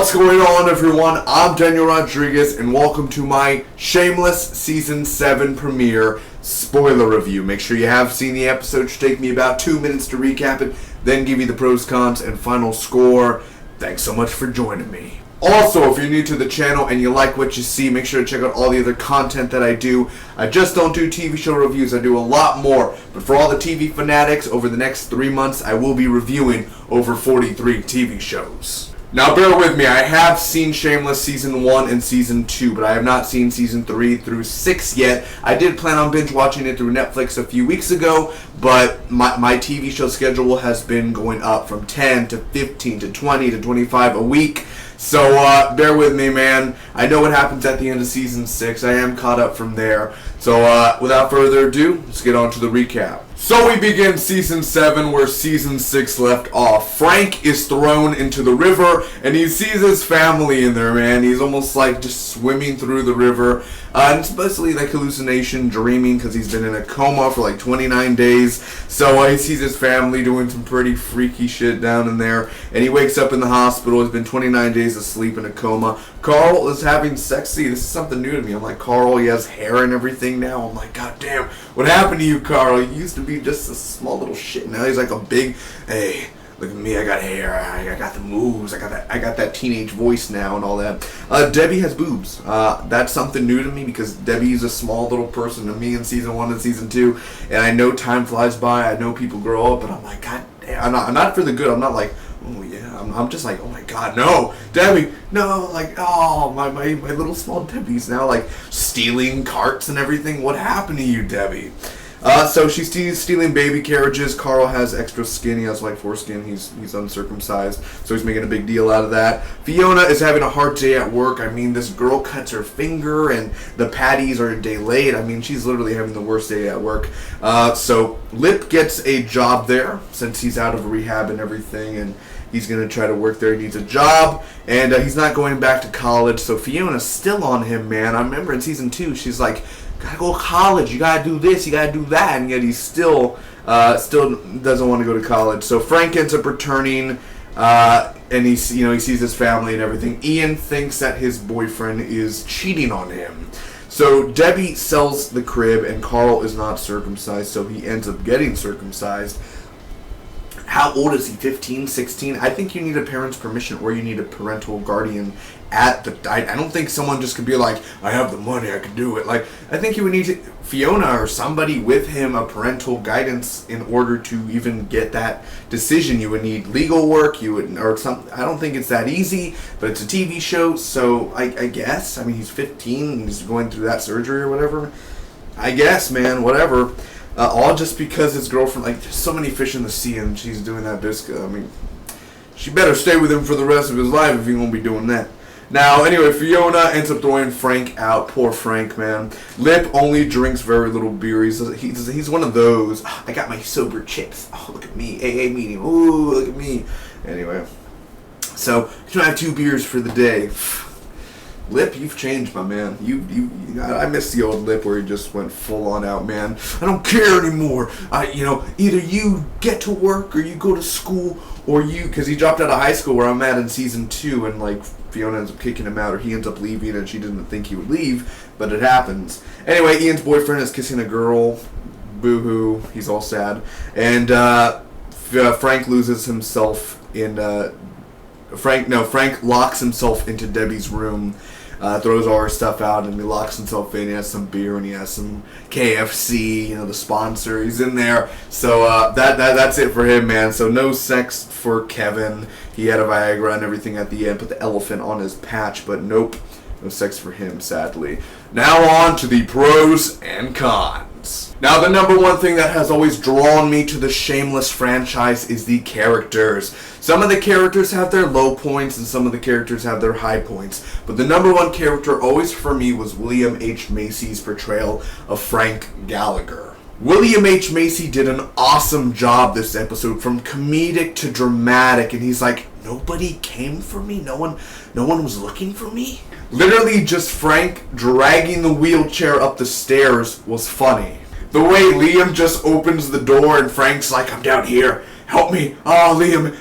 What's going on, everyone? I'm Daniel Rodriguez, and welcome to my Shameless Season 7 premiere spoiler review. Make sure you have seen the episode. It should take me about 2 minutes to recap it, then give you the pros, cons, and final score. Thanks so much for joining me. Also, if you're new to the channel and you like what you see, make sure to check out all the other content that I do. I just don't do TV show reviews, I do a lot more. But for all the TV fanatics, over the next 3 months, I will be reviewing over 43 TV shows. Now bear with me, I have seen Shameless Season 1 and Season 2, but I have not seen Season 3 through 6 yet. I did plan on binge watching it through Netflix a few weeks ago, but my TV show schedule has been going up from 10 to 15 to 20 to 25 a week. So bear with me, man. I know what happens at the end of Season 6. I am caught up from there. So without further ado, let's get on to the recap. So we begin Season 7 where Season 6 left off. Frank is thrown into the river and he sees his family in there, man. He's almost like just swimming through the river. And it's basically like hallucination, dreaming, because he's been in a coma for like 29 days. So he sees his family doing some pretty freaky shit down in there. And he wakes up in the hospital. He's been 29 days asleep in a coma. Carl is having sex. See, this is something new to me. I'm like, Carl, he has hair and everything now. I'm like, God damn, what happened to you, Carl? You used to be just a small little shit. Now he's like a big, hey, look at me, I got hair, I got the moves, I got that teenage voice now and all that. Debbie has boobs. That's something new to me because Debbie's a small little person to me in Season 1 and Season 2. And I know time flies by, I know people grow up, but I'm like, God damn, I'm not for the good. I'm not like, oh yeah, I'm just like, oh my God, no, Debbie, no, like, oh, my little small Debbie's now like stealing carts and everything. What happened to you, Debbie? So she's stealing baby carriages. Carl has extra skin. He has like foreskin. He's uncircumcised. So he's making a big deal out of that. Fiona is having a hard day at work. I mean, this girl cuts her finger and the patties are a day late. I mean, she's literally having the worst day at work. So Lip gets a job there since he's out of rehab and everything, and he's going to try to work there. He needs a job, and he's not going back to college. So Fiona's still on him, man. I remember in Season 2, she's like, gotta go to college, you gotta do this, you gotta do that, and yet he still doesn't want to go to college. So Frank ends up returning, and he sees his family and everything. Ian thinks that his boyfriend is cheating on him. So Debbie sells the crib, and Carl is not circumcised, so he ends up getting circumcised. How old is he? 15, 16? I think you need a parent's permission, or you need a parental guardian at the... I don't think someone just could be like, I have the money, I can do it. Like, I think you would need Fiona or somebody with him, a parental guidance, in order to even get that decision. You would need legal work, I don't think it's that easy, but it's a TV show, so I guess. I mean, he's 15, and he's going through that surgery or whatever. I guess, man, whatever. All just because his girlfriend, like, there's so many fish in the sea, and she's doing that biscuit. I mean, she better stay with him for the rest of his life if he won't be doing that. Now, anyway, Fiona ends up throwing Frank out. Poor Frank, man. Lip only drinks very little beer. He's one of those, oh, I got my sober chips. Oh, look at me. AA meeting. Ooh, look at me. Anyway, so you don't have 2 beers for the day. Lip, you've changed, my man. I miss the old Lip where he just went full on out, man. I don't care anymore. Either you get to work or you go to school, or because he dropped out of high school where I'm at in Season 2, and like Fiona ends up kicking him out, or he ends up leaving, and she didn't think he would leave, but it happens. Anyway, Ian's boyfriend is kissing a girl. Boo-hoo. He's all sad. And Frank loses himself in... Frank locks himself into Debbie's room, throws all her stuff out, and he locks himself in. He has some beer and he has some KFC, the sponsor. He's in there. So that's it for him, man. So no sex for Kevin. He had a Viagra and everything at the end, put the elephant on his patch, but nope, no sex for him, sadly. Now on to the pros and cons. Now, the number one thing that has always drawn me to the Shameless franchise is the characters. Some of the characters have their low points and some of the characters have their high points. But the number one character always for me was William H. Macy's portrayal of Frank Gallagher. William H. Macy did an awesome job this episode, from comedic to dramatic, and he's like, nobody came for me? No one was looking for me? Literally just Frank dragging the wheelchair up the stairs was funny. The way Liam just opens the door and Frank's like, I'm down here, help me. Oh, Liam,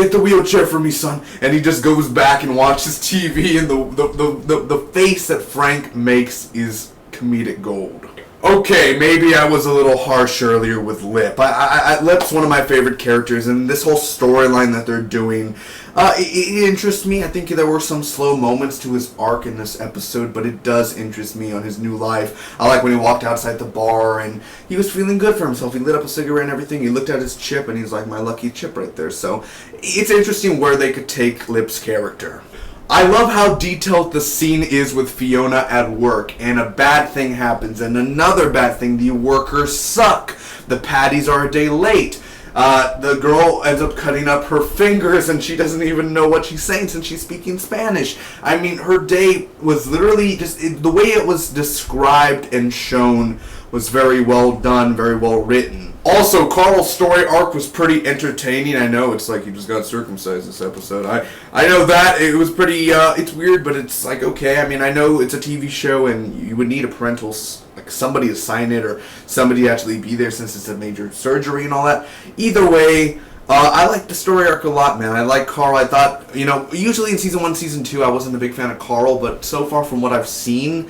get the wheelchair for me, son. And he just goes back and watches TV, and the face that Frank makes is comedic gold. Okay, maybe I was a little harsh earlier with Lip. Lip's one of my favorite characters, and this whole storyline that they're doing, it interests me. I think there were some slow moments to his arc in this episode, but it does interest me on his new life. I like when he walked outside the bar, and he was feeling good for himself. He lit up a cigarette and everything. He looked at his chip, and he's like, my lucky chip right there. So it's interesting where they could take Lip's character. I love how detailed the scene is with Fiona at work, and a bad thing happens, and another bad thing, the workers suck. The patties are a day late. The girl ends up cutting up her fingers, and she doesn't even know what she's saying since she's speaking Spanish. I mean, her day was literally just, the way it was described and shown was very well done, very well written. Also, Carl's story arc was pretty entertaining. I know it's like he just got circumcised this episode. I know that it was pretty. It's weird, but it's like okay. I mean, I know it's a TV show, and you would need a parental, like somebody to sign it or somebody to actually be there since it's a major surgery and all that. Either way, I like the story arc a lot, man. I like Carl. I thought, usually in season 1, season 2, I wasn't a big fan of Carl, but so far from what I've seen.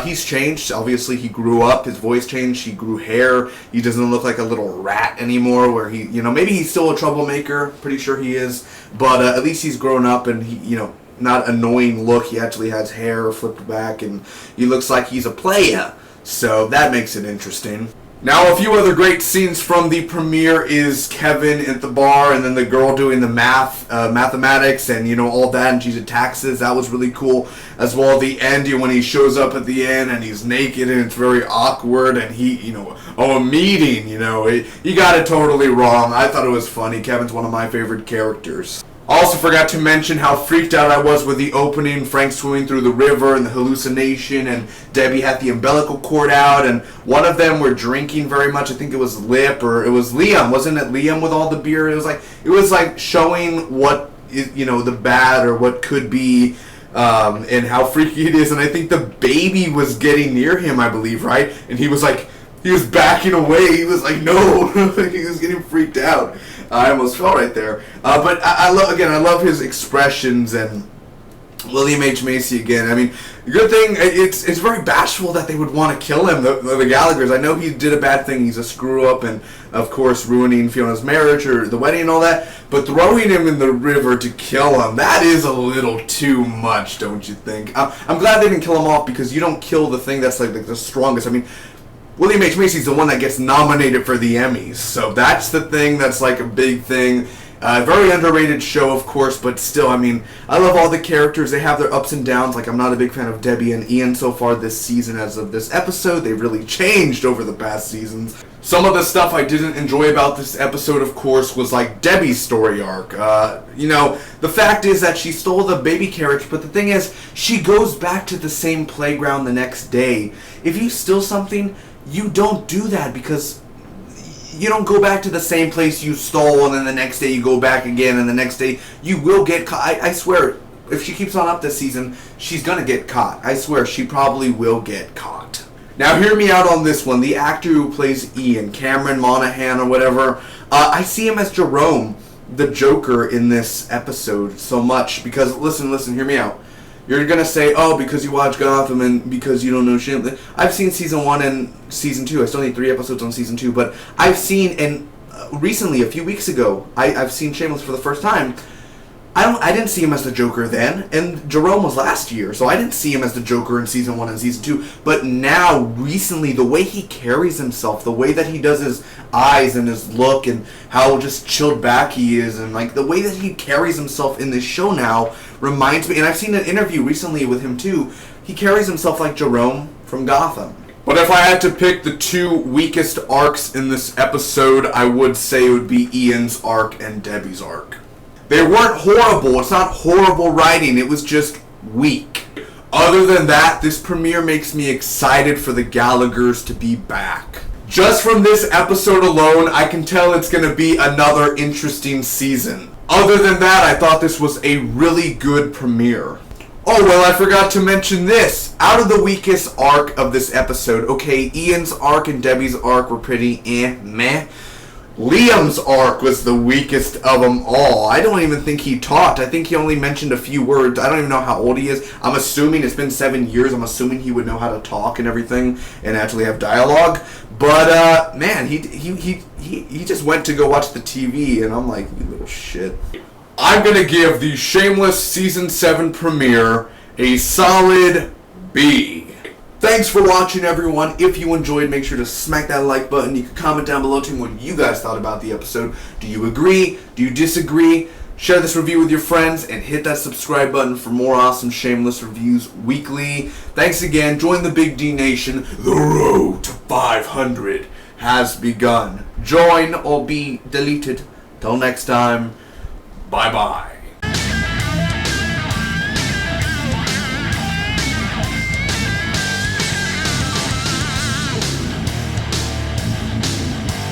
He's changed. Obviously, he grew up. His voice changed. He grew hair. He doesn't look like a little rat anymore. Where he, maybe he's still a troublemaker. Pretty sure he is. But at least he's grown up and he, not annoying look. He actually has hair flipped back and he looks like he's a playa. So that makes it interesting. Now, a few other great scenes from the premiere is Kevin at the bar and then the girl doing the mathematics and, all that, and she's at taxes. That was really cool. As well, the end, when he shows up at the end and he's naked and it's very awkward and he, a meeting, he got it totally wrong. I thought it was funny. Kevin's one of my favorite characters. Also forgot to mention how freaked out I was with the opening, Frank swimming through the river and the hallucination, and Debbie had the umbilical cord out, and one of them were drinking very much. I think it was Lip, or it was Liam. Wasn't it Liam with all the beer? It was like showing what is, the bad or what could be, and how freaky it is. And I think the baby was getting near him, I believe, right? And he was backing away. He was like, no. He was getting freaked out. I almost fell right there. But I love his expressions and William H. Macy again. I mean, good thing, it's very bashful that they would want to kill him, the Gallaghers. I know he did a bad thing. He's a screw-up and, of course, ruining Fiona's marriage or the wedding and all that. But throwing him in the river to kill him, that is a little too much, don't you think? I'm glad they didn't kill him off because you don't kill the thing that's like the strongest. I mean, William H. Macy's the one that gets nominated for the Emmys, so that's the thing that's like a big thing. Very underrated show, of course, but still, I mean, I love all the characters. They have their ups and downs. Like, I'm not a big fan of Debbie and Ian so far this season as of this episode. They've really changed over the past seasons. Some of the stuff I didn't enjoy about this episode, of course, was like Debbie's story arc. The fact is that she stole the baby carriage, but the thing is, she goes back to the same playground the next day. If you steal something, you don't do that because you don't go back to the same place you stole and then the next day you go back again and the next day you will get caught. I swear, if she keeps on up this season, she's going to get caught. I swear, she probably will get caught. Now, hear me out on this one. The actor who plays Ian, Cameron Monaghan or whatever, I see him as Jerome, the Joker, in this episode so much because, listen, hear me out. You're going to say, oh, because you watch Gotham and because you don't know Shameless. I've seen season 1 and season 2. I still need 3 episodes on season 2. But I've seen, and recently, a few weeks ago, I've seen Shameless for the first time. I didn't see him as the Joker then, and Jerome was last year, so I didn't see him as the Joker in season 1 and season 2. But now, recently, the way he carries himself, the way that he does his eyes and his look, and how just chilled back he is, and like the way that he carries himself in this show now reminds me, and I've seen an interview recently with him too, he carries himself like Jerome from Gotham. But if I had to pick the 2 weakest arcs in this episode, I would say it would be Ian's arc and Debbie's arc. They weren't horrible. It's not horrible writing. It was just weak. Other than that, this premiere makes me excited for the Gallaghers to be back. Just from this episode alone, I can tell it's going to be another interesting season. Other than that, I thought this was a really good premiere. Oh, well, I forgot to mention this. Out of the weakest arc of this episode, okay, Ian's arc and Debbie's arc were pretty meh. Liam's arc was the weakest of them all. I don't even think he talked. I think he only mentioned a few words. I don't even know how old he is. I'm assuming it's been 7 years. I'm assuming he would know how to talk and everything and actually have dialogue. But man, he just went to go watch the TV, and I'm like, you little shit. I'm gonna give the Shameless Season 7 premiere a solid B. Thanks for watching, everyone. If you enjoyed, make sure to smack that like button. You can comment down below telling me what you guys thought about the episode. Do you agree? Do you disagree? Share this review with your friends and hit that subscribe button for more awesome Shameless reviews weekly. Thanks again. Join the Big D Nation. The road to 500 has begun. Join or be deleted. Till next time, bye-bye.